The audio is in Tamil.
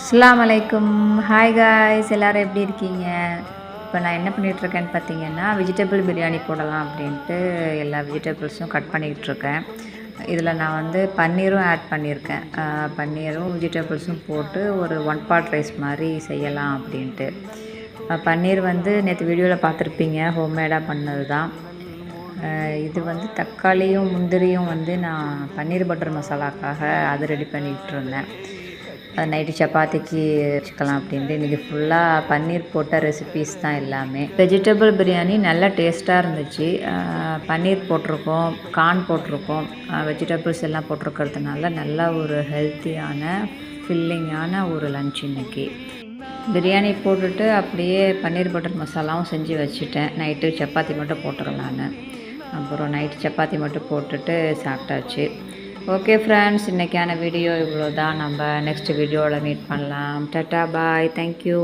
அஸ்ஸலாமு அலைக்கும். ஹாய் காய்ஸ், எல்லோரும் எப்படி இருக்கீங்க? இப்போ நான் என்ன பண்ணிகிட்ருக்கேன்னு பார்த்தீங்கன்னா, வெஜிடபிள் பிரியாணி போடலாம் அப்படின்ட்டு எல்லா வெஜிடபிள்ஸும் கட் பண்ணிகிட்ருக்கேன். இதில் நான் வந்து பன்னீரும் ஆட் பண்ணியிருக்கேன். பன்னீரும் வெஜிடபிள்ஸும் போட்டு ஒரு ஒன் பாட் ரைஸ் மாதிரி செய்யலாம் அப்படின்ட்டு. பன்னீர் வந்து நேற்று வீடியோவில் பார்த்துருப்பீங்க, ஹோம்மேடாக பண்ணது தான். இது வந்து தக்காளியும் முந்திரியும் வந்து நான் பன்னீர் பட்டர் மசாலாக்காக அது ரெடி பண்ணிகிட்டு இருந்தேன். அது நைட்டு சப்பாத்திக்கு வச்சுக்கலாம் அப்படின்ட்டு இன்றைக்கி ஃபுல்லாக பன்னீர் போட்ட ரெசிபீஸ் தான் எல்லாமே. வெஜிடபிள் பிரியாணி நல்லா டேஸ்ட்டாக இருந்துச்சு. பன்னீர் போட்டிருக்கோம், கார்ன் போட்டிருக்கோம், வெஜிடபிள்ஸ் எல்லாம் போட்டிருக்கிறதுனால நல்ல ஒரு ஹெல்த்தியான ஃபில்லிங்கான ஒரு லன்ச் இன்றைக்கி. பிரியாணி போட்டுட்டு அப்படியே பன்னீர் பட்டர் மசாலாவும் செஞ்சு வச்சுட்டேன். நைட்டு சப்பாத்தி மட்டும் போட்டுடலான்னு. அப்புறம் நைட்டு சப்பாத்தி மட்டும் போட்டுட்டு சாப்பிட்டாச்சு. ஓகே ஃப்ரெண்ட்ஸ், இன்றைக்கான வீடியோ இவ்வளோ தான். நம்ம நெக்ஸ்ட் வீடியோவில் மீட் பண்ணலாம். டாட்டா பாய், தேங்க்யூ.